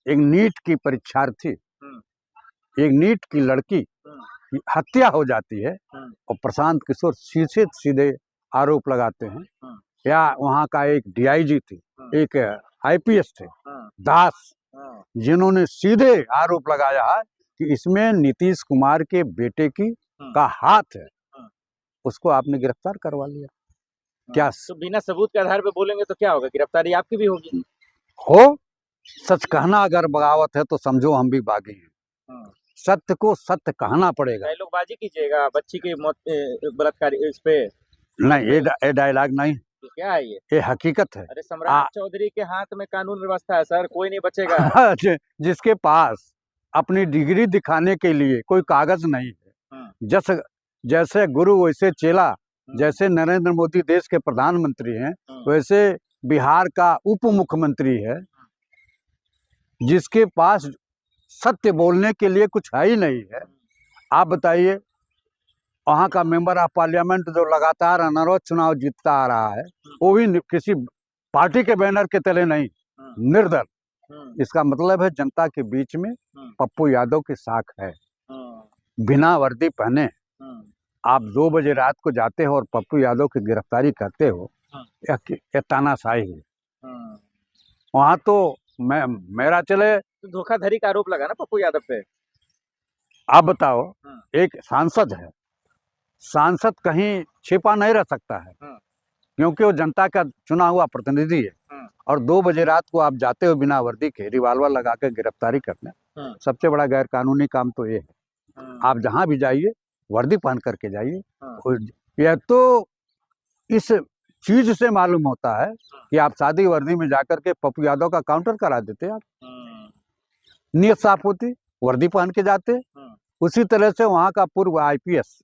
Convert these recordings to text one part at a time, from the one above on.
एक नीट की परीक्षार्थी, एक नीट की लड़की की हत्या हो जाती है और प्रशांत किशोर सीधे सीधे आरोप लगाते हैं। या वहाँ का एक डीआईजी थे, एक आईपीएस थे, दास, जिन्होंने सीधे आरोप लगाया है कि इसमें नीतीश कुमार के बेटे की का हाथ है, उसको आपने गिरफ्तार करवा लिया। क्या तो बिना सबूत के आधार पे बोलेंगे तो क्या होगा? गिरफ्तारी आपकी भी होगी। हो सच कहना अगर बगावत है तो समझो हम भी बागी हैं। सत्य को सत्य कहना पड़ेगा। डायलॉगबाजी कीजिएगा बच्ची की मौत बलात्कार इस पे नहीं, ये डायलॉग नहीं, तो क्या है ये हकीकत है। अरे सम्राट चौधरी के हाथ में कानून व्यवस्था है सर, कोई नहीं बचेगा। जिसके पास अपनी डिग्री दिखाने के लिए कोई कागज नहीं है, जैसे गुरु वैसे चेला, जैसे नरेंद्र मोदी देश के प्रधानमंत्री हैं वैसे बिहार का उप मुख्यमंत्री है, जिसके पास सत्य बोलने के लिए कुछ है ही नहीं है। आप बताइए, वहाँ का मेंबर ऑफ पार्लियामेंट जो लगातार अनारोध चुनाव जीतता आ रहा है, वो भी किसी पार्टी के बैनर के तले नहीं, निर्दल। इसका मतलब है जनता के बीच में पप्पू यादव की साख है। बिना वर्दी पहने आप 2 बजे रात को जाते हो और पप्पू यादव की गिरफ्तारी करते हो, यह तानाशाही है। वहाँ तो मेरा चले तो धोखाधड़ी का आरोप लगा ना पप्पू यादव पे। आप बताओ, एक सांसद है, सांसद कहीं छिपा नहीं रह सकता है, क्योंकि वो जनता का चुना हुआ प्रतिनिधि है। और 2 बजे रात को आप जाते हो बिना वर्दी के, रिवाल्वर लगा के गिरफ्तारी करने, सबसे बड़ा गैर कानूनी काम तो ये है। आप जहां भी जाइए वर्दी पहन करके जाइए। यह तो इस चीज से मालूम होता है कि आप सादी वर्दी में जाकर के पप्पू यादव का काउंटर करा देते। आप नीयत साफ होती, वर्दी पहन के जाते। उसी तरह से वहाँ का पूर्व आईपीएस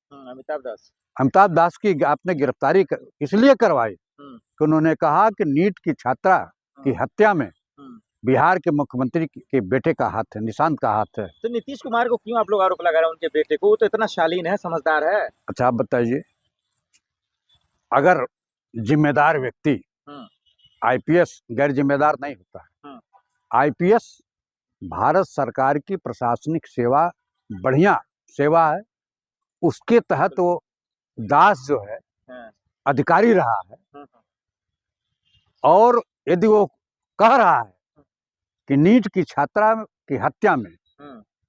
अमिताभ दास की आपने गिरफ्तारी इसलिए करवाई कि उन्होंने कहा कि नीट की छात्रा की हत्या में बिहार के मुख्यमंत्री के बेटे का हाथ है, निशांत का हाथ है। तो नीतीश कुमार को क्यों आप लोग आरोप लगा रहे हैं उनके बेटे को? वो तो इतना शालीन है, समझदार है। अच्छा आप बताइए, अगर जिम्मेदार व्यक्ति, आईपीएस गैर जिम्मेदार नहीं होता है। आईपीएस भारत सरकार की प्रशासनिक सेवा बढ़िया सेवा है, उसके तहत वो दास जो है अधिकारी रहा है। और यदि वो कह रहा है कि नीट की छात्रा की हत्या में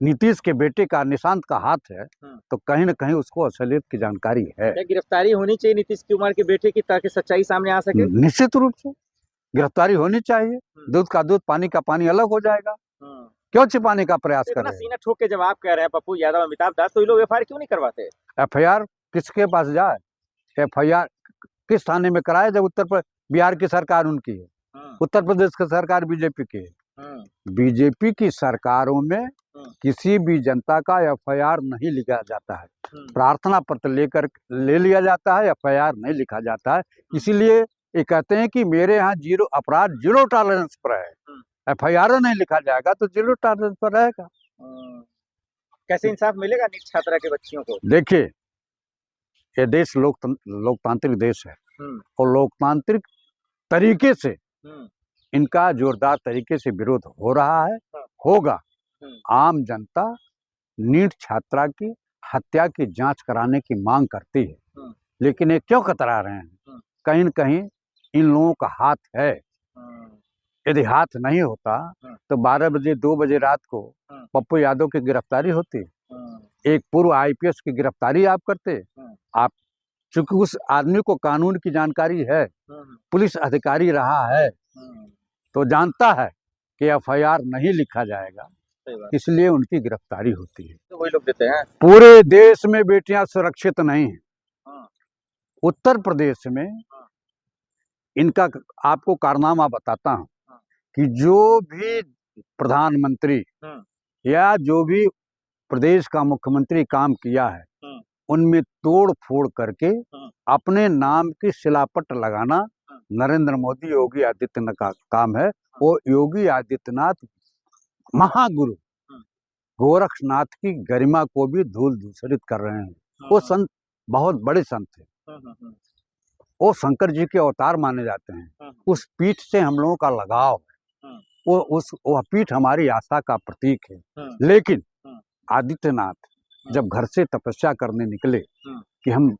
नीतीश के बेटे का, निशांत का हाथ है, तो कहीं न कहीं उसको असलियत की जानकारी है। क्या गिरफ्तारी होनी चाहिए नीतीश कुमार के बेटे की, ताकि सच्चाई सामने आ सके? निश्चित रूप से गिरफ्तारी होनी चाहिए। दूध का दूध, पानी का पानी अलग हो जाएगा। क्यों छिपाने का प्रयास कर रहे हैं? सीना ठोक के जब आप कह रहे हैं पप्पू यादव, अमिताभ दास, तो ये लोग एफआईआर क्यों नहीं करवाते? एफआईआर किसके पास जाए? एफआईआर किस थाने में कराए जब बिहार की सरकार उनकी है, उत्तर प्रदेश की सरकार बीजेपी की है। बीजेपी की सरकारों में किसी भी जनता का एफआईआर नहीं लिखा जाता है, प्रार्थना पत्र ले लिया जाता है, एफआईआर नहीं लिखा जाता है। इसीलिए ये कहते हैं कि मेरे यहाँ अपराध जीरो टॉलरेंस पर है। एफआईआर नहीं लिखा जाएगा तो जीरो टॉलरेंस पर रहेगा। कैसे इंसाफ मिलेगा नीट छात्रा के बच्चियों को? देखिए, ये देश लोकतांत्रिक देश है और लोकतांत्रिक तरीके से इनका जोरदार तरीके से विरोध हो रहा है, होगा। आम जनता नीट छात्रा की हत्या की जांच कराने की मांग करती है, लेकिन ये क्यों कतरा रहे हैं? कहीं न कहीं इन लोगों का हाथ है। यदि हाथ नहीं होता तो 12 बजे 2 बजे रात को पप्पू यादव की गिरफ्तारी होती, एक पूर्व आईपीएस की गिरफ्तारी आप करते। आप चूंकि उस आदमी को कानून की जानकारी है, पुलिस अधिकारी रहा है, तो जानता है कि एफआईआर नहीं लिखा जाएगा, इसलिए उनकी गिरफ्तारी होती है। तो वही लोग देते हैं। पूरे देश में बेटियां सुरक्षित नहीं हैं। उत्तर प्रदेश में इनका आपको कारनामा बताता हूं कि जो भी प्रधानमंत्री या जो भी प्रदेश का मुख्यमंत्री काम किया है, उनमें तोड़ फोड़ करके अपने नाम की शिलापट लगाना नरेंद्र मोदी, योगी आदित्यनाथ का काम है। वो योगी आदित्यनाथ महागुरु गोरक्षनाथ की गरिमा को भी धूल दूषरित कर रहे हैं। वो संत बहुत बड़े संत थे, वो शंकर जी के अवतार माने जाते हैं। उस पीठ से हम लोगों का लगाव है, वह पीठ हमारी आस्था का प्रतीक है। हम्म, लेकिन हम्म, आदित्यनाथ जब घर से तपस्या करने निकले हम्म, कि हम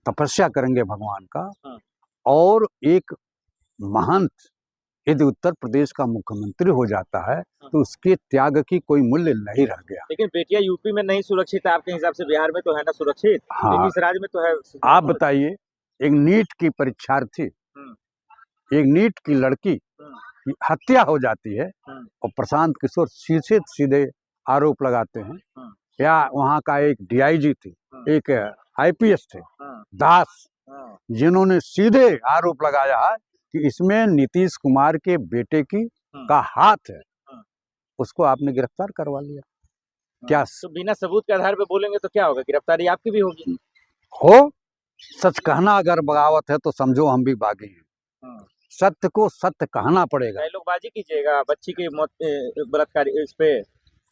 तपस्या करेंगे भगवान का, हम्म, और एक महंत यदि उत्तर प्रदेश का मुख्यमंत्री हो जाता है तो उसके त्याग की कोई मूल्य नहीं रह गया। लेकिन बेटियां यूपी में नहीं सुरक्षित है आपके हिसाब से, बिहार में तो है ना सुरक्षित, लेकिन हाँ, इस राज्य में तो है। आप बताइए, एक नीट की परीक्षार्थी, हम्म, एक नीट की लड़की हम्म, की हत्या हो जाती है हम्म, और प्रशांत किशोर सीधे सीधे आरोप लगाते हैं, हम्म, या वहाँ का एक डीआईजी थे, एक आईपीएस थे, हम्म, दास, हम्म, जिन्होंने सीधे आरोप लगाया है कि इसमें नीतीश कुमार के बेटे की का हाथ है, उसको आपने गिरफ्तार करवा लिया। क्या तो बिना सबूत के आधार पे बोलेंगे तो क्या होगा, गिरफ्तारी आपकी भी होगी। हो? सच कहना अगर बगावत है तो समझो हम भी बागी हैं। हम्म, सत्य को सत्य कहना पड़ेगा। डायलॉगबाजी कीजिएगा बच्ची की मौत बलात्कार इस पे,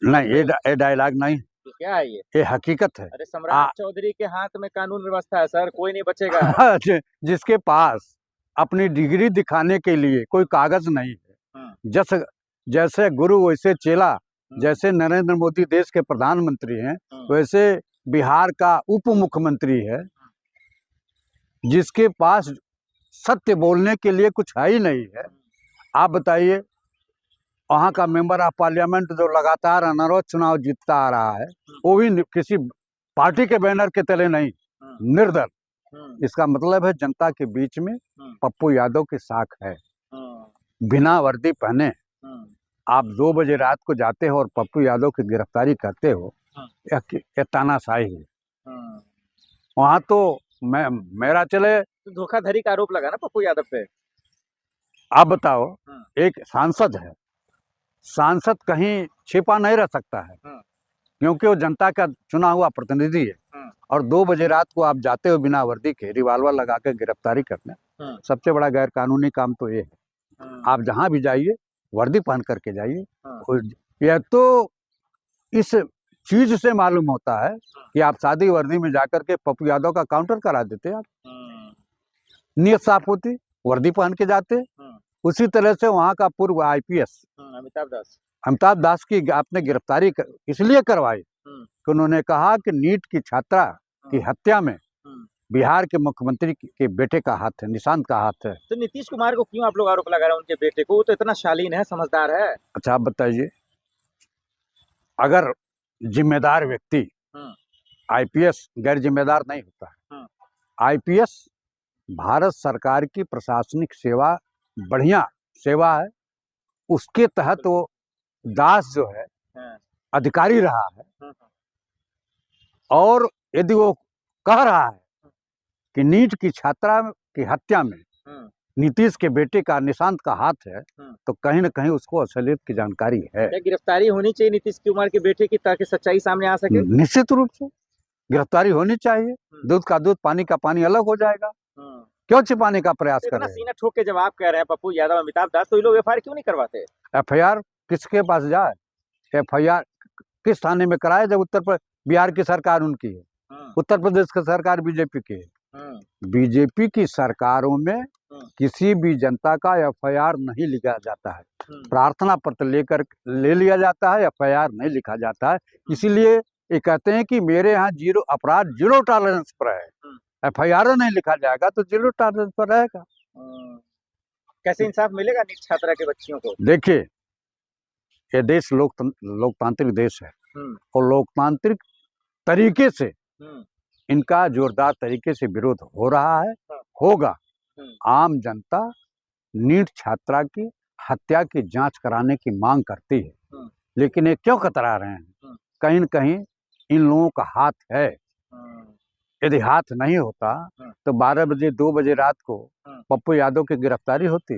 नहीं, ये डायलॉग नहीं, ये क्या है ये हकीकत है। अरे सम्राट चौधरी के हाथ में कानून व्यवस्था है सर, कोई नहीं बचेगा। जिसके पास अपनी डिग्री दिखाने के लिए कोई कागज नहीं है, हम्म, जैसे जैसे गुरु वैसे चेला, हम्म, जैसे नरेंद्र मोदी देश के प्रधानमंत्री हैं, हम्म, वैसे बिहार का उप मुख्यमंत्री है, जिसके पास सत्य बोलने के लिए कुछ है ही नहीं है। आप बताइए, वहाँ का मेंबर ऑफ पार्लियामेंट जो लगातार अनारोध चुनाव जीतता आ रहा है, वो भी किसी पार्टी के बैनर के तले नहीं, निर्दल। इसका मतलब है जनता के बीच में पप्पू यादव की साख है। बिना वर्दी पहने आप 2 बजे रात को जाते हो और पप्पू यादव की गिरफ्तारी करते हो, यह तानाशाही है। वहाँ तो मेरा चले, तो धोखाधड़ी का आरोप लगा ना पप्पू यादव पे। आप बताओ, एक सांसद है, सांसद कहीं छिपा नहीं रह सकता है, क्योंकि वो जनता का चुना हुआ प्रतिनिधि है। और 2 बजे रात को आप जाते हो बिना वर्दी के, रिवाल्वर लगा के गिरफ्तारी करने, सबसे बड़ा गैर कानूनी काम तो ये है। आप जहां भी जाइए वर्दी पहन करके जाइए। यह तो इस चीज से मालूम होता है कि आप सादी वर्दी में जाकर के पप्पू यादव का काउंटर करा देते यार, नीयत साफ होती, वर्दी पहन के जाते। उसी तरह से वहाँ का पूर्व आईपीएस अमिताभ दास की आपने गिरफ्तारी इसलिए करवाई कि उन्होंने कहा कि नीट की छात्रा की हत्या में बिहार के मुख्यमंत्री के बेटे का हाथ है, निशांत का हाथ है। तो नीतीश कुमार को क्यों आप लोग आरोप लगा रहे हैं उनके बेटे को, वो तो इतना शालीन है, समझदार है। अच्छा, आप बताइए, अगर जिम्मेदार व्यक्ति, आईपीएस गैर जिम्मेदार नहीं होता है। आईपीएस भारत सरकार की प्रशासनिक सेवा बढ़िया सेवा है, उसके तहत वो दास जो है अधिकारी रहा है। और यदि वो कह रहा है कि नीट की छात्रा की हत्या में नीतीश के बेटे का, निशांत का हाथ है, तो कहीं न कहीं उसको असलियत की जानकारी है। क्या गिरफ्तारी होनी चाहिए नीतीश कुमार के बेटे की, ताकि सच्चाई सामने आ सके? निश्चित रूप से गिरफ्तारी होनी चाहिए। दूध का दूध, पानी का पानी अलग हो जाएगा। क्यों छिपाने का प्रयास कर रहे हैं? सीना ठोक के जब आप कह रहे हैं पप्पू यादव, अमिताभ दास, तो ये लोग एफआईआर क्यों नहीं करवाते? एफआईआर किसके पास जाए? एफआईआर किस थाने में कराए जब बिहार की सरकार उनकी है, उत्तर प्रदेश की सरकार बीजेपी की है। बीजेपी की सरकारों में किसी भी जनता का एफआईआर नहीं लिखा जाता है, प्रार्थना पत्र ले लिया जाता है, एफआईआर नहीं लिखा जाता है। इसीलिए ये कहते हैं कि मेरे यहाँ अपराध जीरो टॉलरेंस पर है। एफआईआर नहीं लिखा जाएगा तो जीरो टॉलरेंस पर रहेगा। कैसे इंसाफ मिलेगा नीट छात्रा के बच्चियों को? देखिए, ये देश लोकतांत्रिक देश है, और लोकतांत्रिक तरीके से इनका जोरदार तरीके से विरोध हो रहा है, होगा। आम जनता नीट छात्रा की हत्या की जांच कराने की मांग करती है, लेकिन ये क्यों कतरा रहे हैं? कहीं न कहीं इन लोगों का हाथ है। यदि हाथ नहीं होता तो 12 बजे 2 बजे रात को पप्पू यादव की गिरफ्तारी होती,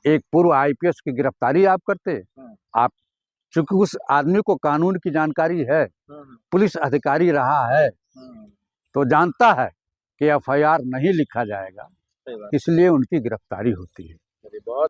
एक पूर्व आईपीएस की गिरफ्तारी आप करते। आप चूंकि उस आदमी को कानून की जानकारी है, पुलिस अधिकारी रहा है, तो जानता है कि एफआईआर नहीं लिखा जाएगा, इसलिए उनकी गिरफ्तारी होती है। बहुत